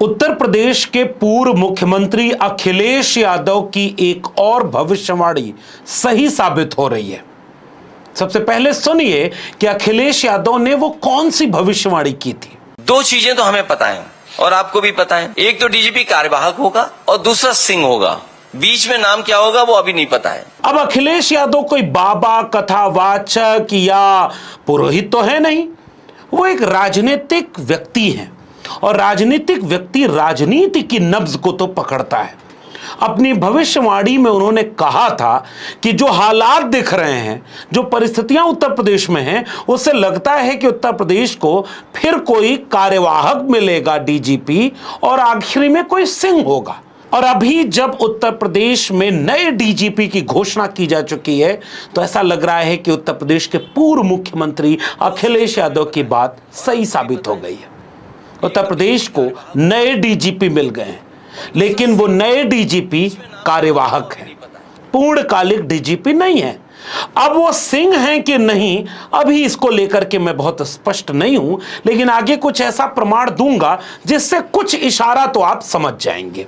उत्तर प्रदेश के पूर्व मुख्यमंत्री अखिलेश यादव की एक और भविष्यवाणी सही साबित हो रही है। सबसे पहले सुनिए कि अखिलेश यादव ने वो कौन सी भविष्यवाणी की थी। दो चीजें तो हमें पता है और आपको भी पता है, एक तो डीजीपी कार्यवाहक होगा और दूसरा सिंह होगा। बीच में नाम क्या होगा वो अभी नहीं पता है। अब अखिलेश यादव कोई बाबा, कथावाचक या पुरोहित तो है नहीं, वो एक राजनीतिक व्यक्ति है और राजनीतिक व्यक्ति राजनीति की नब्ज को तो पकड़ता है। अपनी भविष्यवाणी में उन्होंने कहा था कि जो हालात दिख रहे हैं, जो परिस्थितियां उत्तर प्रदेश में हैं, उससे लगता है कि उत्तर प्रदेश को फिर कोई कार्यवाहक मिलेगा डीजीपी और आखिरी में कोई सिंह होगा। और अभी जब उत्तर प्रदेश में नए डीजीपी की घोषणा की जा चुकी है तो ऐसा लग रहा है कि उत्तर प्रदेश के पूर्व मुख्यमंत्री अखिलेश यादव की बात सही साबित हो गई है। उत्तर प्रदेश को नए डीजीपी मिल गए हैं, लेकिन वो नए डीजीपी कार्यवाहक हैं, पूर्णकालिक डीजीपी नहीं है। अब वो सिंह हैं कि नहीं, अभी इसको लेकर के मैं बहुत स्पष्ट नहीं हूं, लेकिन आगे कुछ ऐसा प्रमाण दूंगा जिससे कुछ इशारा तो आप समझ जाएंगे।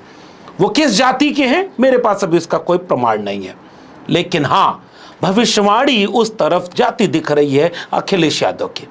वो किस जाति के हैं, मेरे पास अभी उसका कोई प्रमाण नहीं है, लेकिन हां, भविष्यवाणी उस तरफ जाती दिख रही है अखिलेश यादव की।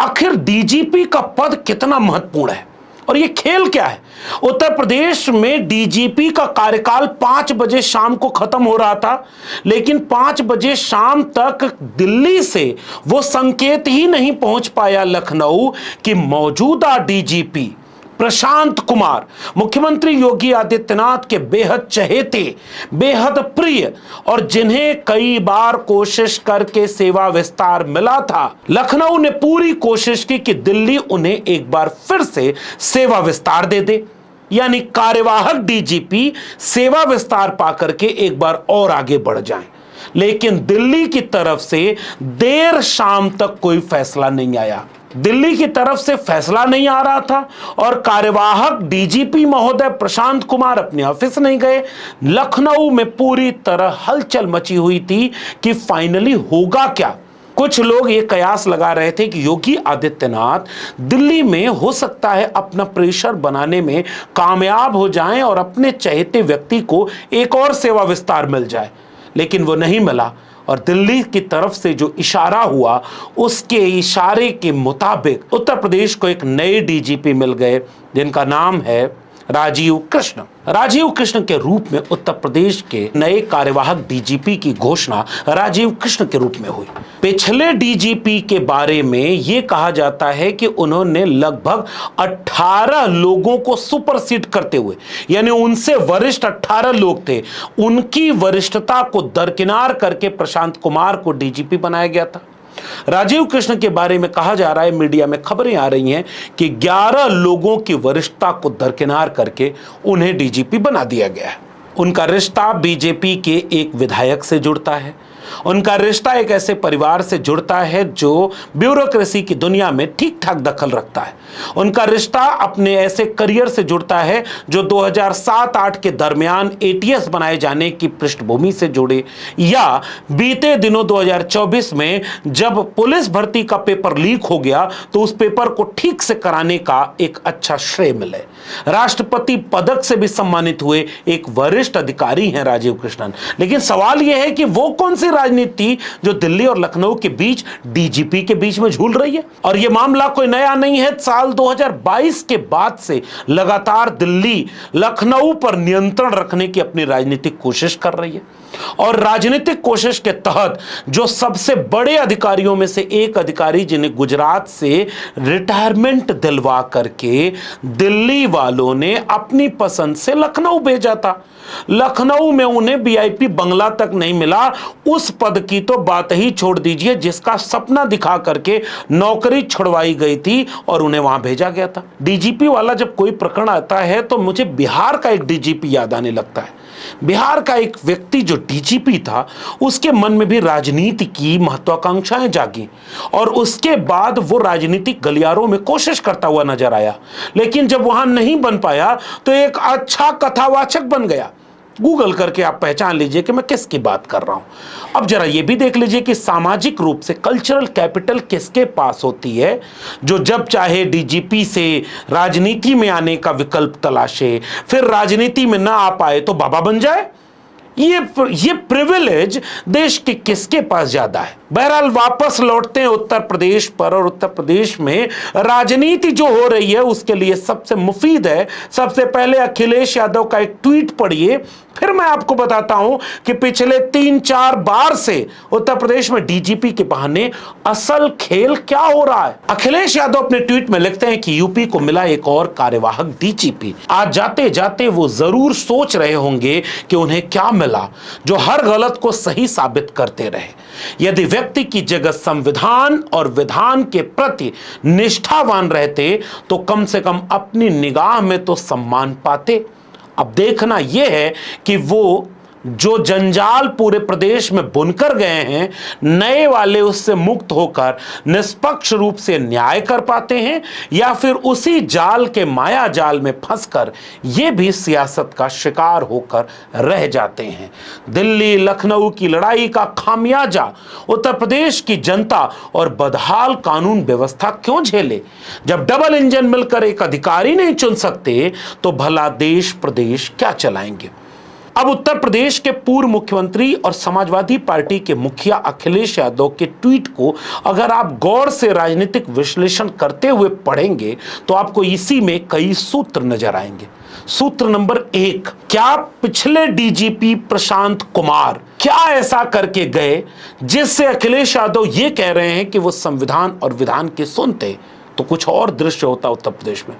आखिर डीजीपी का पद कितना महत्वपूर्ण है और ये खेल क्या है? उत्तर प्रदेश में डीजीपी का कार्यकाल 5 बजे शाम को खत्म हो रहा था, लेकिन 5 बजे शाम तक दिल्ली से वो संकेत ही नहीं पहुंच पाया लखनऊ कि मौजूदा डीजीपी प्रशांत कुमार मुख्यमंत्री योगी आदित्यनाथ के बेहद चहेते, बेहद प्रिय और जिन्हें कई बार कोशिश करके सेवा विस्तार मिला था, लखनऊ ने पूरी कोशिश की कि दिल्ली उन्हें एक बार फिर से सेवा विस्तार दे दे, यानी कार्यवाहक डीजीपी सेवा विस्तार पाकर के एक बार और आगे बढ़ जाएं। लेकिन दिल्ली की तरफ से देर शाम तक कोई फैसला नहीं आया। दिल्ली की तरफ से फैसला नहीं आ रहा था और कार्यवाहक डीजीपी महोदय प्रशांत कुमार अपने ऑफिस नहीं गए। लखनऊ में पूरी तरह हलचल मची हुई थी कि फाइनली होगा क्या। कुछ लोग ये कयास लगा रहे थे कि योगी आदित्यनाथ दिल्ली में हो सकता है अपना प्रेशर बनाने में कामयाब हो जाएं और अपने चहेते व्यक्ति को एक और सेवा विस्तार मिल जाए, लेकिन वो नहीं मिला। और दिल्ली की तरफ से जो इशारा हुआ, उसके इशारे के मुताबिक उत्तर प्रदेश को एक नए डीजीपी मिल गए जिनका नाम है राजीव कृष्ण। राजीव कृष्ण के रूप में उत्तर प्रदेश के नए कार्यवाहक डीजीपी की घोषणा राजीव कृष्ण के रूप में हुई। पिछले डीजीपी के बारे में यह कहा जाता है कि उन्होंने लगभग 18 लोगों को सुपरसीड करते हुए, यानी उनसे वरिष्ठ 18 लोग थे, उनकी वरिष्ठता को दरकिनार करके प्रशांत कुमार को डीजीपी बनाया गया था। राजीव कृष्ण के बारे में कहा जा रहा है, मीडिया में खबरें आ रही हैं कि 11 लोगों की वरिष्ठता को दरकिनार करके उन्हें डीजीपी बना दिया गया है। उनका रिश्ता बीजेपी के एक विधायक से जुड़ता है। उनका रिश्ता एक ऐसे परिवार से जुड़ता है जो ब्यूरोक्रेसी की दुनिया में ठीक ठाक दखल रखता है। उनका रिश्ता अपने ऐसे करियर से जुड़ता है जो 2007-8 के दरमियान एटीएस बनाए जाने की पृष्ठभूमि से जुड़े, या बीते दिनों 2024 में जब पुलिस भर्ती का पेपर लीक हो गया तो उस पेपर को ठीक से कराने का एक अच्छा श्रेय मिले। राष्ट्रपति पदक से भी सम्मानित हुए एक वरिष्ठ अधिकारी हैं राजीव कृष्णन। लेकिन सवाल यह है कि वो कौन सी राजनीति जो दिल्ली और लखनऊ के बीच, डीजीपी के बीच में झूल रही है? और यह मामला कोई नया नहीं है। साल 2022 के बाद से लगातार दिल्ली लखनऊ पर नियंत्रण रखने की अपनी राजनीतिक कोशिश कर रही है और राजनीतिक कोशिश के तहत जो सबसे बड़े अधिकारियों में से एक अधिकारी जिन्हें गुजरात से रिटायरमेंट दिलवा करके दिल्ली वालों ने अपनी पसंद से लखनऊ भेजा था। लखनऊ में उन्हें वीआईपी बंगला तक नहीं मिला, उस पद की तो बात ही छोड़ दीजिए जिसका सपना दिखा करके नौकरी छुड़वाई गई थी और उन्हें वहां भेजा गया था। डीजीपी वाला जब कोई प्रकरण आता है तो मुझे बिहार का एक डीजीपी याद आने लगता है। बिहार का एक व्यक्ति जो डीजीपी था, उसके मन में भी राजनीति की महत्वाकांक्षाएं जागी और उसके बाद वो राजनीतिक गलियारों में कोशिश करता हुआ नजर आया, लेकिन जब वहां नहीं बन पाया तो एक अच्छा कथावाचक बन गया। गूगल करके आप पहचान लीजिए कि मैं किसकी बात कर रहा हूं। अब जरा ये भी देख लीजिए कि सामाजिक रूप से कल्चरल कैपिटल किसके पास होती है, जो जब चाहे डीजीपी से राजनीति में आने का विकल्प तलाशे, फिर राजनीति में ना आ पाए तो बाबा बन जाए। ये प्रिविलेज देश के किसके पास ज्यादा है। बहरहाल वापस लौटते हैं उत्तर प्रदेश पर, और उत्तर प्रदेश में राजनीति जो हो रही है उसके लिए सबसे मुफीद है। सबसे पहले अखिलेश यादव का एक ट्वीट पढ़िए, फिर मैं आपको बताता हूं कि पिछले 3-4 बार से उत्तर प्रदेश में डीजीपी के बहाने असल खेल क्या हो रहा है। अखिलेश यादव अपने ट्वीट में लिखते हैं कि यूपी को मिला एक और कार्यवाहक डीजीपी। आज जाते जाते वो जरूर सोच रहे होंगे कि उन्हें क्या मिला जो हर गलत को सही साबित करते रहे। यदि व्यक्ति की जगह संविधान और विधान के प्रति निष्ठावान रहते तो कम से कम अपनी निगाह में तो सम्मान पाते। अब देखना यह है कि वो जो जंजाल पूरे प्रदेश में बुनकर गए हैं, नए वाले उससे मुक्त होकर निष्पक्ष रूप से न्याय कर पाते हैं, या फिर उसी जाल के माया जाल में फंसकर ये भी सियासत का शिकार होकर रह जाते हैं। दिल्ली लखनऊ की लड़ाई का खामियाजा उत्तर प्रदेश की जनता और बदहाल कानून व्यवस्था क्यों झेले। जब डबल इंजन मिलकर एक अधिकारी नहीं चुन सकते तो भला देश प्रदेश क्या चलाएंगे। अब उत्तर प्रदेश के पूर्व मुख्यमंत्री और समाजवादी पार्टी के मुखिया अखिलेश यादव के ट्वीट को अगर आप गौर से राजनीतिक विश्लेषण करते हुए पढ़ेंगे तो आपको इसी में कई सूत्र नजर आएंगे। सूत्र नंबर 1, क्या पिछले डीजीपी प्रशांत कुमार क्या ऐसा करके गए जिससे अखिलेश यादव ये कह रहे हैं कि वो संविधान और विधान के सुनते तो कुछ और दृश्य होता उत्तर प्रदेश में।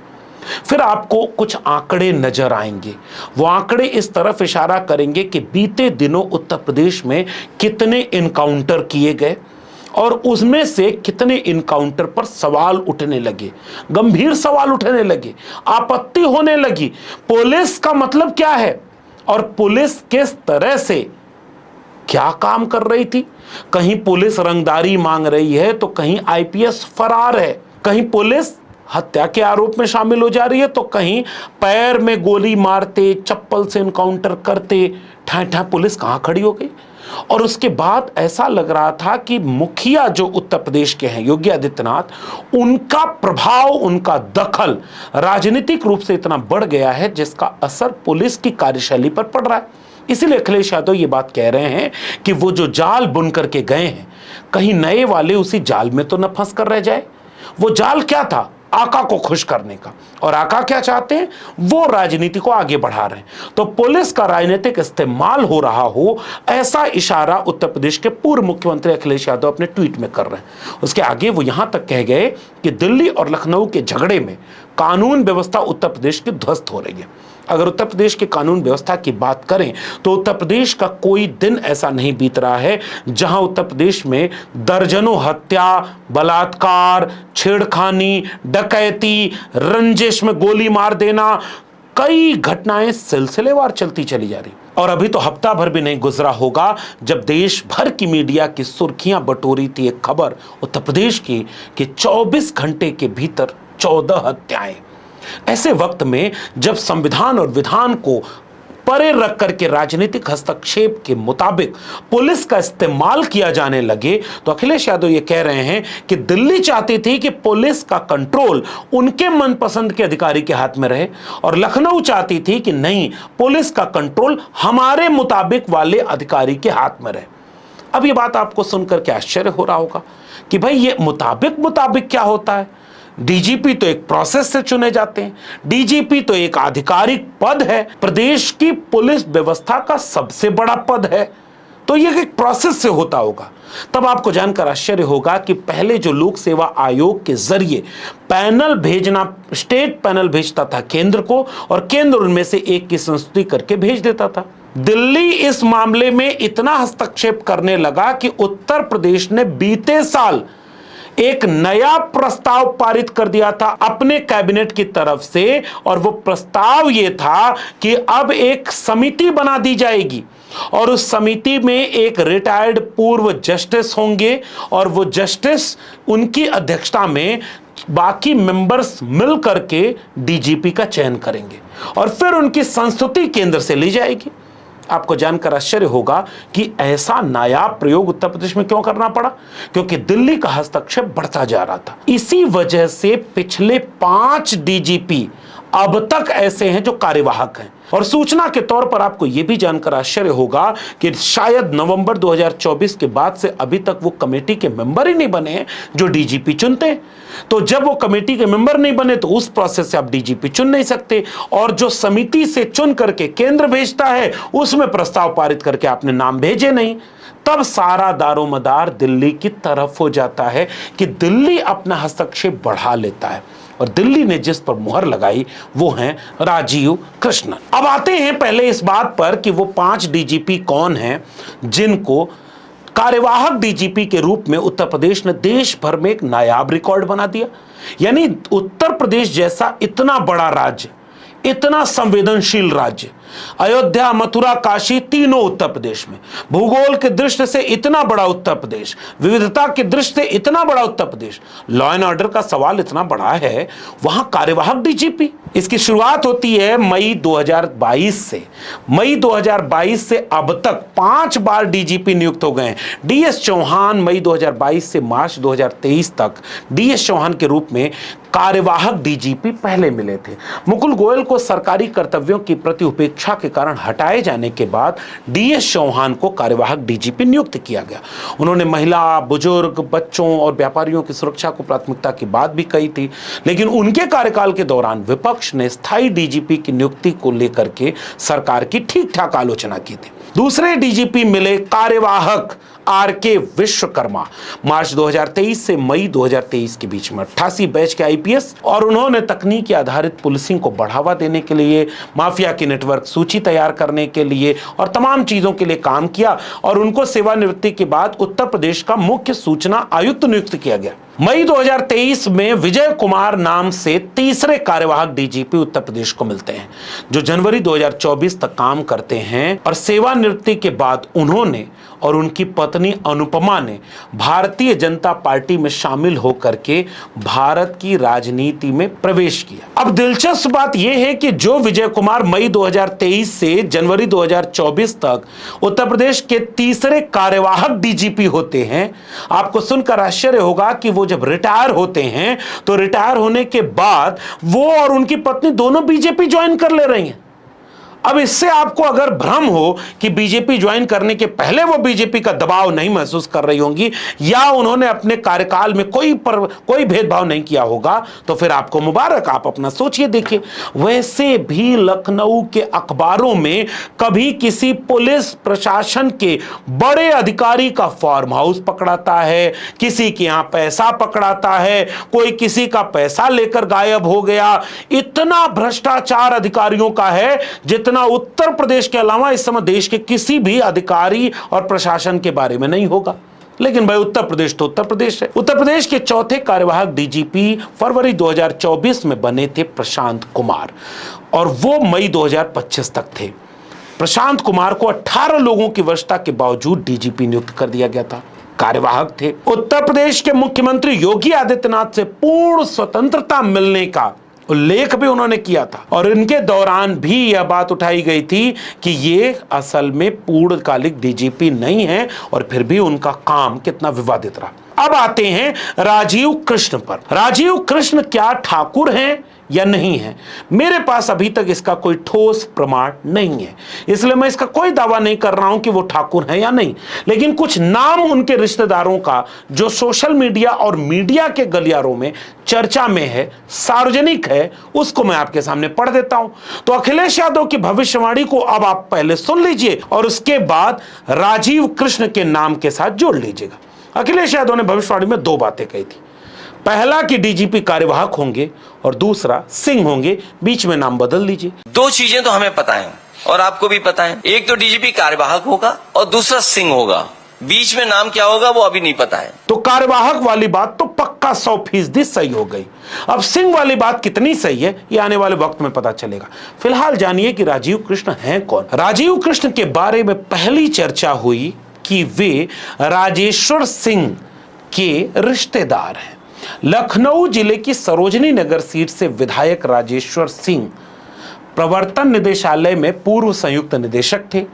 फिर आपको कुछ आंकड़े नजर आएंगे, वो आंकड़े इस तरफ इशारा करेंगे कि बीते दिनों उत्तर प्रदेश में कितने इनकाउंटर किए गए और उसमें से कितने इनकाउंटर पर सवाल उठने लगे, गंभीर सवाल उठने लगे, आपत्ति होने लगी। पुलिस का मतलब क्या है और पुलिस किस तरह से क्या काम कर रही थी। कहीं पुलिस रंगदारी मांग रही है तो कहीं आईपीएस फरार है, कहीं पुलिस हत्या के आरोप में शामिल हो जा रही है तो कहीं पैर में गोली मारते, चप्पल से इनकाउंटर करते ठा पुलिस कहां खड़ी हो गई। और उसके बाद ऐसा लग रहा था कि मुखिया जो उत्तर प्रदेश के हैं योगी आदित्यनाथ, उनका प्रभाव, उनका दखल राजनीतिक रूप से इतना बढ़ गया है जिसका असर पुलिस की कार्यशैली पर पड़ रहा है। इसीलिए अखिलेश यादव ये बात कह रहे हैं कि वो जो जाल बुन करके गए हैं कहीं नए वाले उसी जाल में तो न फंस कर रह जाए। वो जाल क्या था, आका को खुश करने का, और आका क्या चाहते हैं, वो राजनीति को आगे बढ़ा रहे हैं। तो पुलिस का राजनीतिक इस्तेमाल हो रहा हो, ऐसा इशारा उत्तर प्रदेश के पूर्व मुख्यमंत्री अखिलेश यादव अपने ट्वीट में कर रहे हैं। उसके आगे वो यहां तक कह गए कि दिल्ली और लखनऊ के झगड़े में कानून व्यवस्था उत्तर प्रदेश की ध्वस्त हो रही है। अगर उत्तर प्रदेश की कानून व्यवस्था की बात करें तो उत्तर प्रदेश का कोई दिन ऐसा नहीं बीत रहा है जहां उत्तर प्रदेश में दर्जनों हत्या, बलात्कार, छेड़खानी, डकैती, रंजिश में गोली मार देना, कई घटनाएं सिलसिलेवार चलती चली जा रही। और अभी तो हफ्ता भर भी नहीं गुजरा होगा जब देश भर की मीडिया की सुर्खियां बटोरी थी एक खबर उत्तर प्रदेश की कि 24 घंटे के भीतर 14 हत्याएं। ऐसे वक्त में जब संविधान और विधान को परे रख करके राजनीतिक हस्तक्षेप के मुताबिक पुलिस का इस्तेमाल किया जाने लगे तो अखिलेश यादव ये कह रहे हैं कि दिल्ली चाहती थी कि पुलिस का कंट्रोल उनके मनपसंद के अधिकारी के हाथ में रहे और लखनऊ चाहती थी कि नहीं, पुलिस का कंट्रोल हमारे मुताबिक वाले अधिकारी के हाथ में रहे। अब ये बात आपको सुनकर के आश्चर्य हो रहा होगा कि भाई ये मुताबिक क्या होता है। डीजीपी तो एक प्रोसेस से चुने जाते हैं, डीजीपी तो एक आधिकारिक पद है, प्रदेश की पुलिस व्यवस्था का सबसे बड़ा पद है, तो ये एक प्रोसेस से होता होगा। तब आपको जानकर आश्चर्य होगा कि पहले जो लोक सेवा आयोग के जरिए पैनल भेजना, स्टेट पैनल भेजता था केंद्र को और केंद्र उनमें से एक की संस्तुति करके भेज देता था। दिल्ली इस मामले में इतना हस्तक्षेप करने लगा कि उत्तर प्रदेश ने बीते साल एक नया प्रस्ताव पारित कर दिया था अपने कैबिनेट की तरफ से, और वो प्रस्ताव ये था कि अब एक समिति बना दी जाएगी और उस समिति में एक रिटायर्ड पूर्व जस्टिस होंगे और वो जस्टिस, उनकी अध्यक्षता में बाकी मेंबर्स मिल करके डीजीपी का चयन करेंगे और फिर उनकी संस्तुति केंद्र से ली जाएगी। आपको जानकर आश्चर्य होगा कि ऐसा नायाब प्रयोग उत्तर प्रदेश में क्यों करना पड़ा, क्योंकि दिल्ली का हस्तक्षेप बढ़ता जा रहा था। इसी वजह से पिछले 5 डीजीपी अब तक ऐसे हैं जो कार्यवाहक हैं। और सूचना के तौर पर आपको यह भी जानकर आश्चर्य होगा कि शायद नवंबर 2024 के बाद से अभी तक वो कमेटी के मेंबर ही नहीं बने हैं जो डीजीपी चुनते हैं। तो जब वो कमेटी के मेंबर नहीं बने तो उस प्रोसेस से आप डीजीपी चुन नहीं सकते, और जो समिति से चुन करके केंद्र भेजता है उसमें प्रस्ताव पारित करके आपने नाम भेजे नहीं, तब सारा दारोमदार दिल्ली की तरफ हो जाता है कि दिल्ली अपना हस्तक्षेप बढ़ा लेता है। और दिल्ली ने जिस पर मुहर लगाई वो हैं राजीव कृष्णन। अब आते हैं पहले इस बात पर कि वो 5 डीजीपी कौन हैं जिनको कार्यवाहक डीजीपी के रूप में उत्तर प्रदेश ने देश भर में एक नायाब रिकॉर्ड बना दिया। यानी उत्तर प्रदेश जैसा इतना बड़ा राज्य, इतना संवेदनशील राज्य, अयोध्या, मथुरा, काशी तीनों उत्तर प्रदेश में, भूगोल के दृष्टि से इतना बड़ा उत्तर प्रदेश, विविधता की दृष्टि से इतना बड़ा Uttar Pradesh, law and order का सवाल इतना बड़ा है, वहां कार्यवाहक डीजीपी। इसकी शुरुआत होती है मई 2022 से। मई 2022 से अब तक 5 बार डीजीपी नियुक्त हो गए हैं। डीएस चौहान मई 2022 से मार्च 2023 तक डीएस चौहान के रूप में कार्यवाहक डीजीपी पहले मिले थे। मुकुल गोयल को सरकारी कर्तव्यों की प्रति उपेक्षा के कारण हटाए जाने के बाद डीएस चौहान को कार्यवाहक डीजीपी नियुक्त किया गया। उन्होंने महिला, बुजुर्ग, बच्चों और व्यापारियों की सुरक्षा को प्राथमिकता की बात भी कही थी, लेकिन उनके कार्यकाल के दौरान विपक्ष ने स्थायी डीजीपी की नियुक्ति को लेकर के सरकार की ठीक ठाक आलोचना की थी। दूसरे डीजीपी मिले कार्यवाहक आरके विश्वकर्मा मार्च 2023 से मई 2023 के बीच में 88 बैच के आईपीएस, और उन्होंने तकनीकी आधारित पुलिसिंग को बढ़ावा देने के लिए, माफिया की नेटवर्क सूची तैयार करने के लिए और तमाम चीजों के लिए काम किया, और उनको सेवानिवृत्ति के बाद उत्तर प्रदेश का मुख्य सूचना आयुक्त नियुक्त किया गया। मई 2023 में विजय कुमार नाम से तीसरे कार्यवाहक डीजीपी उत्तर प्रदेश को मिलते हैं, जो जनवरी 2024 तक काम करते हैं, और सेवानिवृत्ति के बाद उन्होंने और उनकी पत्नी अनुपमा ने भारतीय जनता पार्टी में शामिल होकर के भारत की राजनीति में प्रवेश किया। अब दिलचस्प बात यह है कि जो विजय कुमार मई 2023 से जनवरी 2024 तक उत्तर प्रदेश के तीसरे कार्यवाहक डीजीपी होते हैं, आपको सुनकर आश्चर्य होगा कि वो जब रिटायर होते हैं तो रिटायर होने के बाद वो और उनकी पत्नी दोनों बीजेपी ज्वाइन कर ले रही हैं। अब इससे आपको अगर भ्रम हो कि बीजेपी ज्वाइन करने के पहले वो बीजेपी का दबाव नहीं महसूस कर रही होंगी या उन्होंने अपने कार्यकाल में कोई भेदभाव नहीं किया होगा, तो फिर आपको मुबारक, आप अपना सोचिए देखिए। वैसे भी लखनऊ के अखबारों में कभी किसी पुलिस प्रशासन के बड़े अधिकारी का फार्म हाउस पकड़ाता है, किसी के यहां पैसा पकड़ाता है, कोई किसी का पैसा लेकर गायब हो गया। इतना भ्रष्टाचार अधिकारियों का है जितना उत्तर प्रदेश के अलावा इस समय देश के किसी भी अधिकारी और प्रशासन के बारे में नहीं होगा। लेकिन भाई उत्तर प्रदेश तो उत्तर प्रदेश है। उत्तर प्रदेश के चौथे कार्यवाहक डीजीपी फरवरी 2024 में बने थे प्रशांत कुमार, और वो मई 2025 तक थे। प्रशांत कुमार को 18 लोगों की वरिष्ठता के बावजूद डीजीपी नियुक्त कर दिया गया था, कार्यवाहक थे। उत्तर प्रदेश के मुख्यमंत्री योगी आदित्यनाथ से पूर्ण स्वतंत्रता मिलने का उल्लेख भी उन्होंने किया था, और इनके दौरान भी यह बात उठाई गई थी कि ये असल में पूर्णकालिक डीजीपी नहीं है, और फिर भी उनका काम कितना विवादित रहा। अब आते हैं राजीव कृष्ण पर। राजीव कृष्ण क्या ठाकुर हैं या नहीं है? मेरे पास अभी तक इसका कोई ठोस प्रमाण नहीं है, इसलिए मैं इसका कोई दावा नहीं कर रहा हूं कि वो ठाकुर हैं या नहीं। लेकिन कुछ नाम उनके रिश्तेदारों का जो सोशल मीडिया और मीडिया के गलियारों में चर्चा में है, सार्वजनिक है, उसको मैं आपके सामने पढ़ देता हूं। तो अखिलेश यादव की भविष्यवाणी को अब आप पहले सुन लीजिए और उसके बाद राजीव कृष्ण के नाम के साथ जोड़ लीजिएगा। अखिलेश यादव ने भविष्यवाणी में 2 बातें कही थी। पहला कि डीजीपी कार्यवाहक होंगे और दूसरा सिंह होंगे, बीच में नाम बदल लीजिए। 2 चीजें तो हमें पता है और आपको भी पता है। एक तो डीजीपी कार्यवाहक होगा और दूसरा सिंह होगा। बीच में नाम क्या होगा वो अभी नहीं पता है। तो कार्यवाहक वाली बात तो पक्का 100% सही हो गई। अब सिंह वाली बात कितनी सही है ये आने वाले वक्त में पता चलेगा। फिलहाल जानिए कि राजीव कृष्ण हैं कौन। राजीव कृष्ण के बारे में पहली चर्चा हुई कि वे राजेश्वर सिंह के रिश्तेदार हैं। लखनऊ जिले की सरोजनी नगर सीट से विधायक राजेश्वर सिंह प्रवर्तन निदेशालय में पूर्व संयुक्त निदेशक थे।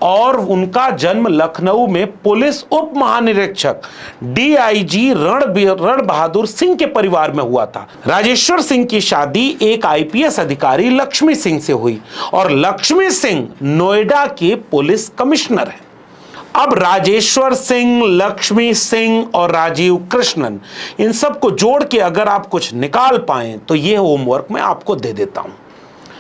और उनका जन्म लखनऊ में पुलिस उप महानिरीक्षक डीआईजी रण बहादुर सिंह के परिवार में हुआ था। राजेश्वर सिंह की शादी एक आईपीएस अधिकारी लक्ष्मी सिंह से हुई और लक्ष्मी सिंह नोएडा के पुलिस कमिश्नर हैं। अब राजेश्वर सिंह, लक्ष्मी सिंह और राजीव कृष्णन, इन सब को जोड़ के अगर आप कुछ निकाल पाएं तो यह होमवर्क मैं आपको दे देता हूं।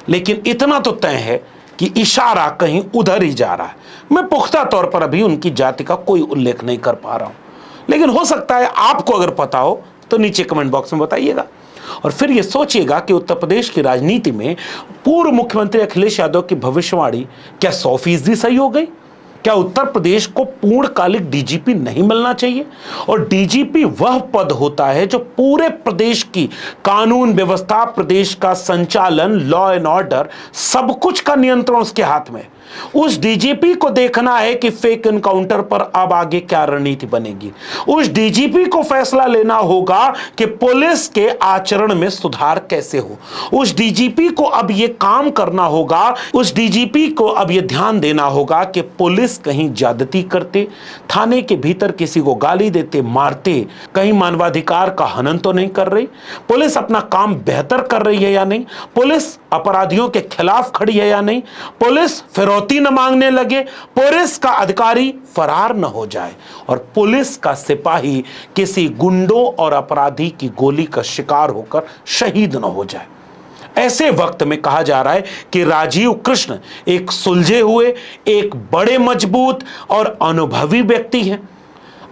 लेकिन इतना तो तय है कि इशारा कहीं उधर ही जा रहा है। मैं पुख्ता तौर पर अभी उनकी जाति का कोई उल्लेख नहीं कर पा रहा हूं, लेकिन हो सकता है आपको अगर पता हो तो नीचे कमेंट बॉक्स में बताइएगा। और फिर यह सोचिएगा कि उत्तर प्रदेश की राजनीति में पूर्व मुख्यमंत्री अखिलेश यादव की भविष्यवाणी क्या 100% सही हो गई? क्या उत्तर प्रदेश को पूर्णकालिक डीजीपी नहीं मिलना चाहिए? और डीजीपी वह पद होता है जो पूरे प्रदेश की कानून व्यवस्था, प्रदेश का संचालन, लॉ एंड ऑर्डर, सब कुछ का नियंत्रण उसके हाथ में। उस डीजीपी को देखना है कि फेक एनकाउंटर पर अब आगे क्या रणनीति बनेगी। उस डीजीपी को फैसला लेना होगा कि पुलिस के आचरण में सुधार कैसे हो। उस डीजीपी को अब यह काम करना होगा, उस डीजीपी को अब यह ध्यान देना होगा कि पुलिस कहीं ज्यादती करते, थाने के भीतर किसी को गाली देते, मारते, कहीं मानवाधिकार का हनन तो नहीं कर रही, पुलिस अपना काम बेहतर कर रही है या नहीं, पुलिस अपराधियों के खिलाफ खड़ी है या नहीं, पुलिस फिरौती न मांगने लगे, पुलिस का अधिकारी फरार न हो जाए और पुलिस का सिपाही किसी गुंडों और अपराधी की गोली का शिकार होकर शहीद न हो जाए। ऐसे वक्त में कहा जा रहा है कि राजीव कृष्ण एक सुलझे हुए, एक बड़े मजबूत और अनुभवी व्यक्ति हैं।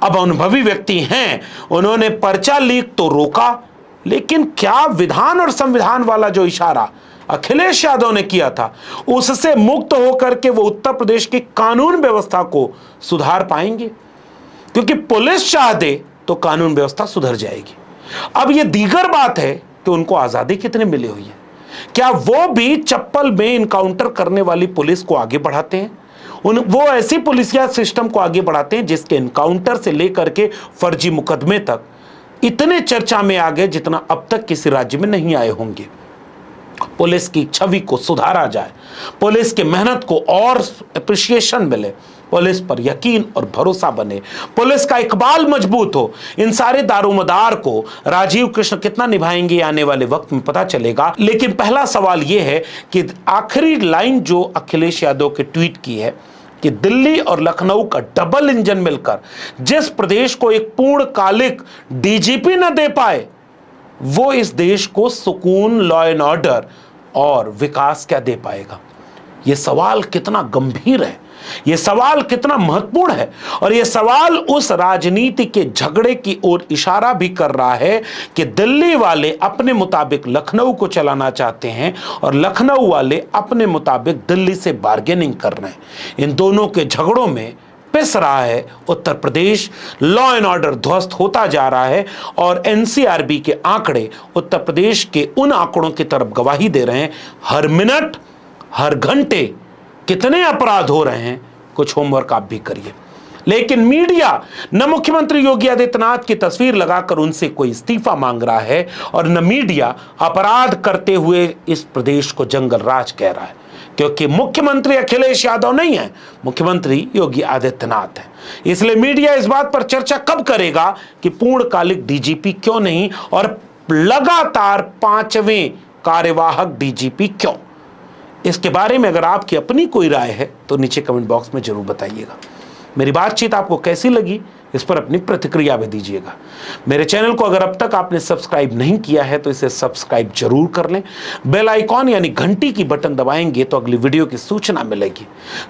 अब अनुभवी व्यक्ति हैं, उन्होंने पर्चा लीक तो रोका, लेकिन क्या विधान और संविधान वाला जो इशारा अखिलेश यादव ने किया था उससे मुक्त होकर के वो उत्तर प्रदेश की कानून व्यवस्था को सुधार पाएंगे? क्योंकि पुलिस चाह दे तो कानून व्यवस्था सुधर जाएगी। अब ये दीगर बात है कि उनको आजादी कितनी मिली हुई है। क्या वो भी चप्पल में इनकाउंटर करने वाली पुलिस को आगे बढ़ाते हैं? वो ऐसी पुलिसिया सिस्टम को आगे बढ़ाते हैं जिसके इनकाउंटर से लेकर के फर्जी मुकदमे तक इतने चर्चा में आ गए जितना अब तक किसी राज्य में नहीं आए होंगे। पुलिस की छवि को सुधारा जाए, पुलिस के मेहनत को और अप्रिसिएशन मिले, पुलिस पर यकीन और भरोसा बने, पुलिस का इकबाल मजबूत हो। इन सारे दारोमदार को राजीव कृष्ण कितना निभाएंगे आने वाले वक्त में पता चलेगा। लेकिन पहला सवाल यह है कि आखिरी लाइन जो अखिलेश यादव के ट्वीट की है कि दिल्ली और लखनऊ का डबल इंजन मिलकर जिस प्रदेश को एक पूर्णकालिक डीजीपी न दे पाए, वो इस देश को सुकून, लॉ एंड ऑर्डर और विकास क्या दे पाएगा? यह सवाल कितना गंभीर है, यह सवाल कितना महत्वपूर्ण है और यह सवाल उस राजनीति के झगड़े की ओर इशारा भी कर रहा है कि दिल्ली वाले अपने मुताबिक लखनऊ को चलाना चाहते हैं और लखनऊ वाले अपने मुताबिक दिल्ली से बार्गेनिंग कर रहे हैं। इन दोनों के झगड़ों में पिस रहा है Uttar Pradesh, law and order ध्वस्त होता जा रहा है और एनसीआरबी के आंकड़े उत्तर प्रदेश के उन आंकड़ों की तरफ गवाही दे रहे हैं। हर मिनट, हर घंटे कितने अपराध हो रहे हैं, कुछ होमवर्क आप भी करिए। लेकिन मीडिया न मुख्यमंत्री योगी आदित्यनाथ की तस्वीर लगाकर उनसे कोई इस्तीफा मांग रहा है और न मीडिया अपराध करते हुए इस प्रदेश को जंगल राज कह रहा है, क्योंकि मुख्यमंत्री अखिलेश यादव नहीं है, मुख्यमंत्री योगी आदित्यनाथ है। इसलिए मीडिया इस बात पर चर्चा कब करेगा कि पूर्णकालिक डीजीपी क्यों नहीं और लगातार 5वें कार्यवाहक डीजीपी क्यों? इसके बारे में अगर आपकी अपनी कोई राय है तो नीचे कमेंट बॉक्स में जरूर बताइएगा। मेरी बातचीत आपको कैसी लगी, इस पर अपनी प्रतिक्रिया भी दीजिएगा। मेरे चैनल को अगर अब तक आपने सब्सक्राइब नहीं किया है तो इसे सब्सक्राइब जरूर कर लें। बेल आइकॉन यानी घंटी की बटन दबाएंगे तो अगली वीडियो की सूचना मिलेगी।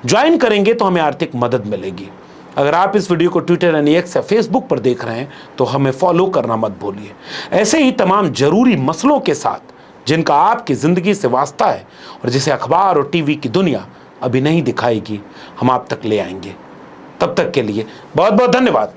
ज्वाइन करेंगे तो हमें आर्थिक मदद मिलेगी। अगर आप इस वीडियो को ट्विटर यानी एक्स या फेसबुक पर देख रहे हैं तो हमें फॉलो करना मत भूलिए। ऐसे ही तमाम जरूरी मसलों के साथ जिनका आपकी जिंदगी से वास्ता है और जिसे अखबार और टीवी की दुनिया अभी नहीं दिखाएगी, हम आप तक ले आएंगे। तब तक के लिए बहुत बहुत धन्यवाद।